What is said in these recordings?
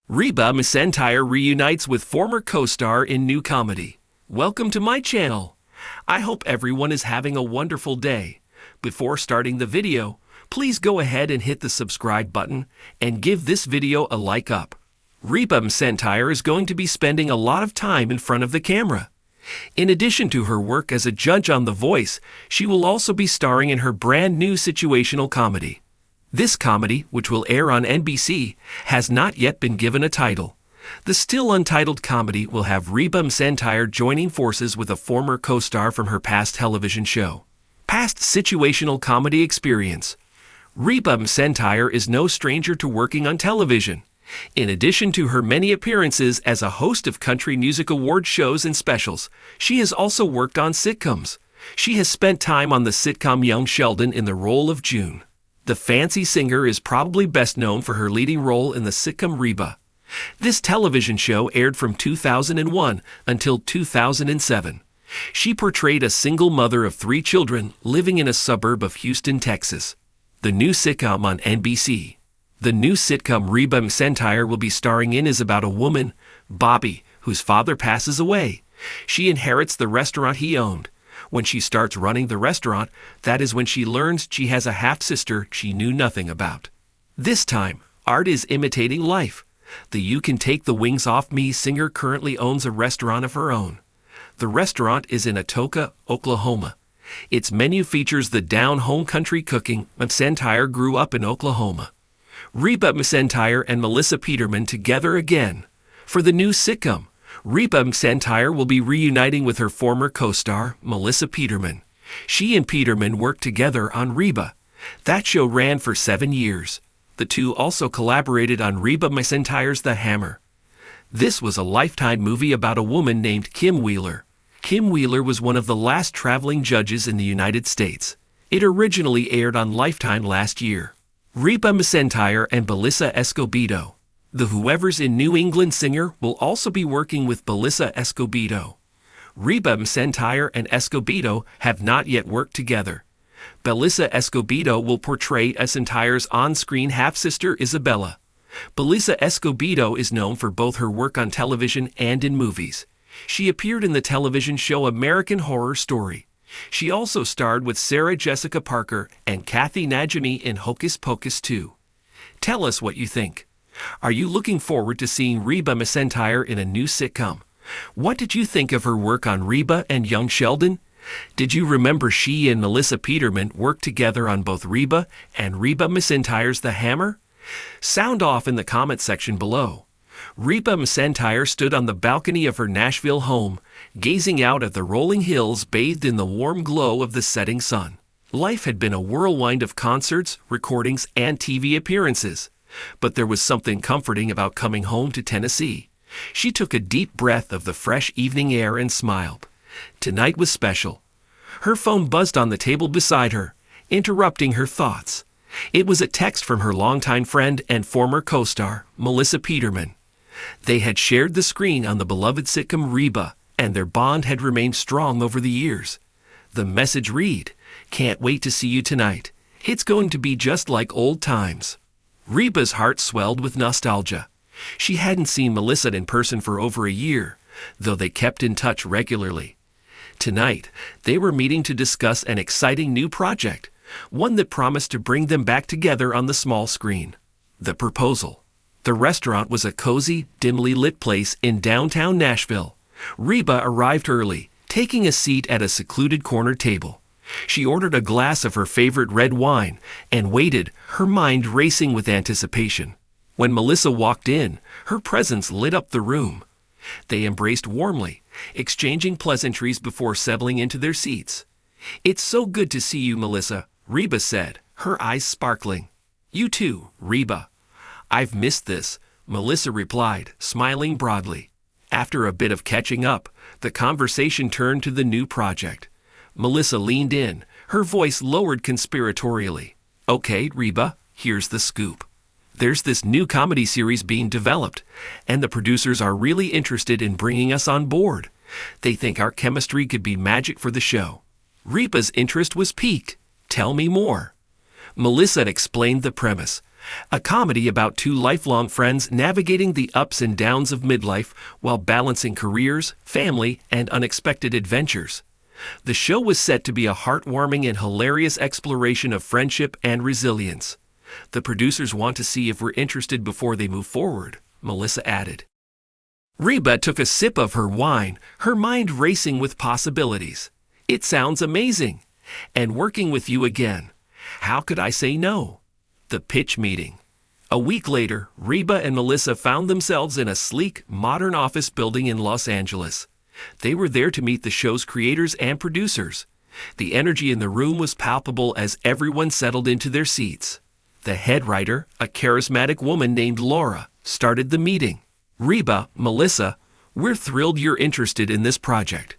Reba McEntire reunites with former co-star in new comedy. Welcome to my channel. I hope everyone is having a wonderful day. Before starting the video, please go ahead and hit the subscribe button and give this video a like up. Reba McEntire is going to be spending a lot of time in front of the camera. In addition to her work as a judge on The Voice, she will also be starring in her brand new situational comedy. This comedy, which will air on NBC, has not yet been given a title. The still untitled comedy will have Reba McEntire joining forces with a former co-star from her past television show. Past situational comedy experience. Reba McEntire is no stranger to working on television. In addition to her many appearances as a host of country music award shows and specials, she has also worked on sitcoms. She has spent time on the sitcom Young Sheldon in the role of June. The fancy singer is probably best known for her leading role in the sitcom Reba. This television show aired from 2001 until 2007. She portrayed a single mother of 3 children living in a suburb of Houston, Texas. The new sitcom on NBC. The new sitcom Reba McEntire will be starring in is about a woman, Bobby, whose father passes away. She inherits the restaurant he owned. When she starts running the restaurant, that is when she learns she has a half-sister she knew nothing about. This time, art is imitating life. The You Can Take the Wings Off Me singer currently owns a restaurant of her own. The restaurant is in Atoka, Oklahoma. Its menu features the down-home country cooking. McEntire grew up in Oklahoma. Reba McEntire and Melissa Peterman together again. For the new sitcom, Reba McEntire will be reuniting with her former co-star, Melissa Peterman. She and Peterman worked together on Reba. That show ran for 7 years. The two also collaborated on Reba McEntire's The Hammer. This was a Lifetime movie about a woman named Kim Wheeler. Kim Wheeler was one of the last traveling judges in the United States. It originally aired on Lifetime last year. Reba McEntire and Belissa Escobedo. The Whoever's in New England singer will also be working with Belissa Escobedo. Reba McEntire and Escobedo have not yet worked together. Belissa Escobedo will portray McEntire's on-screen half-sister Isabella. Belissa Escobedo is known for both her work on television and in movies. She appeared in the television show American Horror Story. She also starred with Sarah Jessica Parker and Kathy Najimy in Hocus Pocus 2. Tell us what you think. Are you looking forward to seeing Reba McEntire in a new sitcom? What did you think of her work on Reba and Young Sheldon? Did you remember she and Melissa Peterman worked together on both Reba and Reba McEntire's The Hammer? Sound off in the comment section below. Reba McEntire stood on the balcony of her Nashville home, gazing out at the rolling hills bathed in the warm glow of the setting sun. Life had been a whirlwind of concerts, recordings, and TV appearances. But there was something comforting about coming home to Tennessee. She took a deep breath of the fresh evening air and smiled. Tonight was special. Her phone buzzed on the table beside her, interrupting her thoughts. It was a text from her longtime friend and former co-star, Melissa Peterman. They had shared the screen on the beloved sitcom Reba, and their bond had remained strong over the years. The message read, "Can't wait to see you tonight. It's going to be just like old times." Reba's heart swelled with nostalgia. She hadn't seen Melissa in person for over a year, though they kept in touch regularly. Tonight, they were meeting to discuss an exciting new project, one that promised to bring them back together on the small screen. The proposal. The restaurant was a cozy, dimly lit place in downtown Nashville. Reba arrived early, taking a seat at a secluded corner table. She ordered a glass of her favorite red wine and waited, her mind racing with anticipation. When Melissa walked in, her presence lit up the room. They embraced warmly, exchanging pleasantries before settling into their seats. "It's so good to see you, Melissa," Reba said, her eyes sparkling. "You too, Reba." "I've missed this," Melissa replied, smiling broadly. After a bit of catching up, the conversation turned to the new project. Melissa leaned in, her voice lowered conspiratorially. "Okay, Reba, here's the scoop. There's this new comedy series being developed, and the producers are really interested in bringing us on board. They think our chemistry could be magic for the show." Reba's interest was piqued. "Tell me more." Melissa explained the premise. a comedy about two lifelong friends navigating the ups and downs of midlife while balancing careers, family, and unexpected adventures. The show was set to be a heartwarming and hilarious exploration of friendship and resilience. The producers want to see if we're interested before they move forward, Melissa added. Reba took a sip of her wine, her mind racing with possibilities. It sounds amazing. And working with you again. How could I say no? The pitch meeting. A week later, Reba and Melissa found themselves in a sleek, modern office building in Los Angeles. They were there to meet the show's creators and producers. The energy in the room was palpable as everyone settled into their seats. The head writer, a charismatic woman named Laura, started the meeting. Reba, Melissa, we're thrilled you're interested in this project.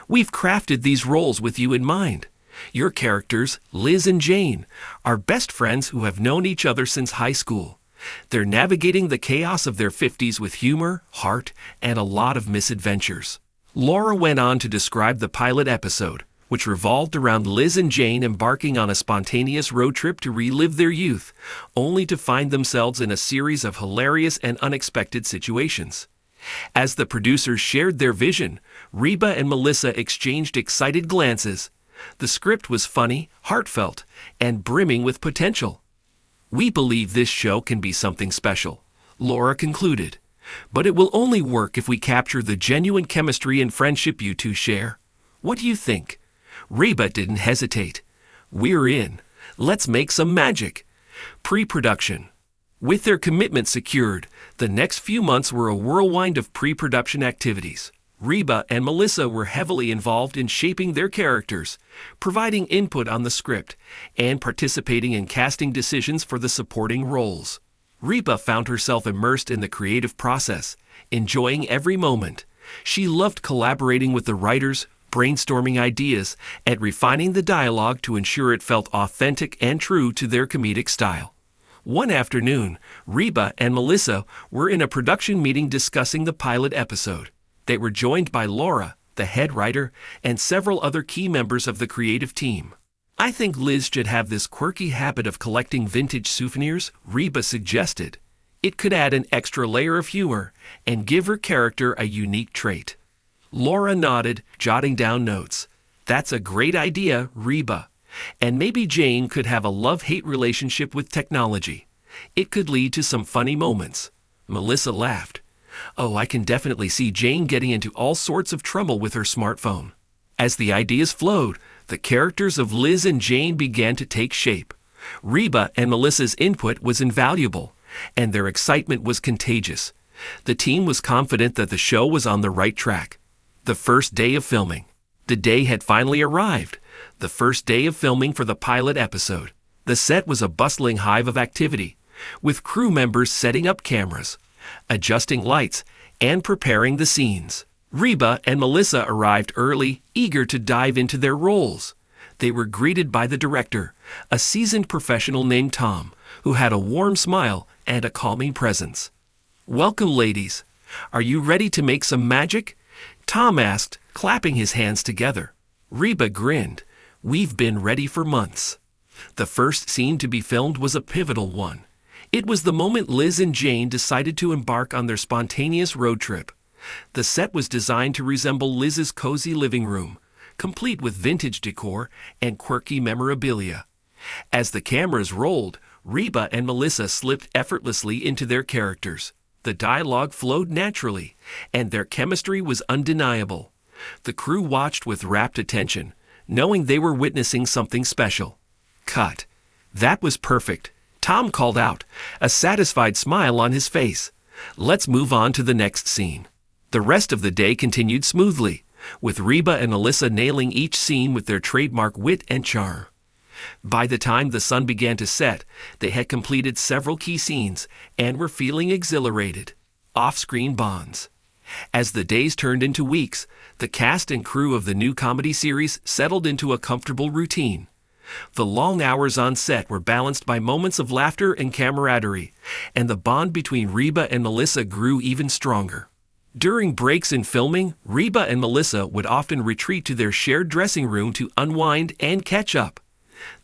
We've crafted these roles with you in mind. Your characters, Liz and Jane, are best friends who have known each other since high school. They're navigating the chaos of their 50s with humor, heart, and a lot of misadventures. Laura went on to describe the pilot episode, which revolved around Liz and Jane embarking on a spontaneous road trip to relive their youth, only to find themselves in a series of hilarious and unexpected situations. As the producers shared their vision, Reba and Melissa exchanged excited glances. The script was funny, heartfelt, and brimming with potential. We believe this show can be something special, Laura concluded. But it will only work if we capture the genuine chemistry and friendship you two share. What do you think? Reba didn't hesitate. We're in. Let's make some magic. Pre-production. With their commitment secured, the next few months were a whirlwind of pre-production activities. Reba and Melissa were heavily involved in shaping their characters, providing input on the script, and participating in casting decisions for the supporting roles. Reba found herself immersed in the creative process, enjoying every moment. She loved collaborating with the writers, brainstorming ideas, and refining the dialogue to ensure it felt authentic and true to their comedic style. One afternoon, Reba and Melissa were in a production meeting discussing the pilot episode. They were joined by Laura, the head writer, and several other key members of the creative team. I think Liz should have this quirky habit of collecting vintage souvenirs, Reba suggested. It could add an extra layer of humor and give her character a unique trait. Laura nodded, jotting down notes. That's a great idea, Reba. And maybe Jane could have a love-hate relationship with technology. It could lead to some funny moments. Melissa laughed. Oh, I can definitely see Jane getting into all sorts of trouble with her smartphone. As the ideas flowed, the characters of Liz and Jane began to take shape. Reba and Melissa's input was invaluable, and their excitement was contagious. The team was confident that the show was on the right track. The first day of filming. The day had finally arrived. The first day of filming for the pilot episode. The set was a bustling hive of activity, with crew members setting up cameras, adjusting lights, and preparing the scenes. Reba and Melissa arrived early, eager to dive into their roles. They were greeted by the director, a seasoned professional named Tom, who had a warm smile and a calming presence. "Welcome, ladies. Are you ready to make some magic?" Tom asked, clapping his hands together. Reba grinned. "We've been ready for months." The first scene to be filmed was a pivotal one. It was the moment Liz and Jane decided to embark on their spontaneous road trip. The set was designed to resemble Liz's cozy living room, complete with vintage decor and quirky memorabilia. As the cameras rolled, Reba and Melissa slipped effortlessly into their characters. The dialogue flowed naturally, and their chemistry was undeniable. The crew watched with rapt attention, knowing they were witnessing something special. "Cut. That was perfect," Tom called out, a satisfied smile on his face. "Let's move on to the next scene." The rest of the day continued smoothly, with Reba and Melissa nailing each scene with their trademark wit and charm. By the time the sun began to set, they had completed several key scenes and were feeling exhilarated. Off-screen bonds. As the days turned into weeks, the cast and crew of the new comedy series settled into a comfortable routine. The long hours on set were balanced by moments of laughter and camaraderie, and the bond between Reba and Melissa grew even stronger. During breaks in filming, Reba and Melissa would often retreat to their shared dressing room to unwind and catch up.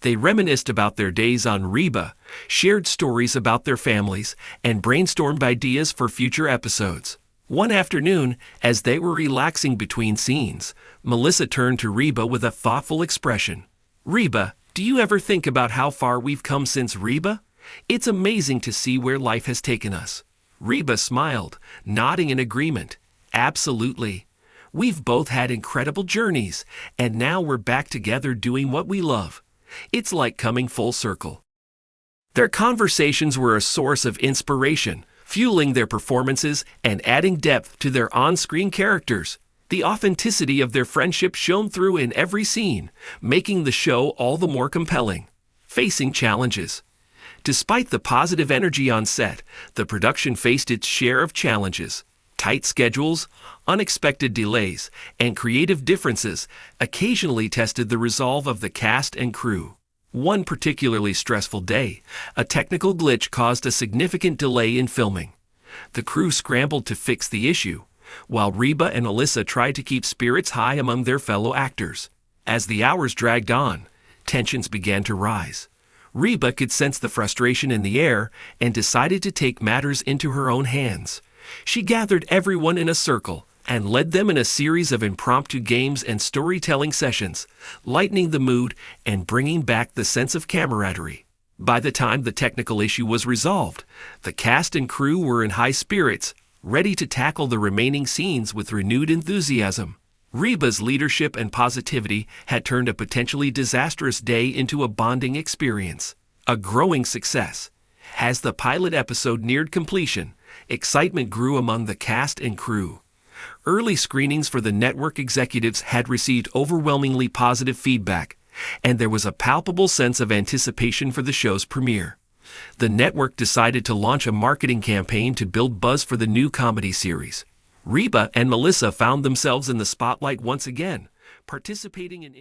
They reminisced about their days on Reba, shared stories about their families, and brainstormed ideas for future episodes. One afternoon, as they were relaxing between scenes, Melissa turned to Reba with a thoughtful expression. "Reba, do you ever think about how far we've come since Reba? It's amazing to see where life has taken us." Reba smiled, nodding in agreement. "Absolutely. We've both had incredible journeys, and now we're back together doing what we love. It's like coming full circle." Their conversations were a source of inspiration, fueling their performances and adding depth to their on-screen characters. The authenticity of their friendship shone through in every scene, making the show all the more compelling. Facing challenges. Despite the positive energy on set, the production faced its share of challenges. Tight schedules, unexpected delays, and creative differences occasionally tested the resolve of the cast and crew. One particularly stressful day, a technical glitch caused a significant delay in filming. The crew scrambled to fix the issue, while Reba and Alyssa tried to keep spirits high among their fellow actors. As the hours dragged on, tensions began to rise. Reba could sense the frustration in the air and decided to take matters into her own hands. She gathered everyone in a circle and led them in a series of impromptu games and storytelling sessions, lightening the mood and bringing back the sense of camaraderie. By the time the technical issue was resolved, the cast and crew were in high spirits, ready to tackle the remaining scenes with renewed enthusiasm. Reba's leadership and positivity had turned a potentially disastrous day into a bonding experience, a growing success. As the pilot episode neared completion, excitement grew among the cast and crew. Early screenings for the network executives had received overwhelmingly positive feedback, and there was a palpable sense of anticipation for the show's premiere. The network decided to launch a marketing campaign to build buzz for the new comedy series. Reba and Melissa found themselves in the spotlight once again, participating in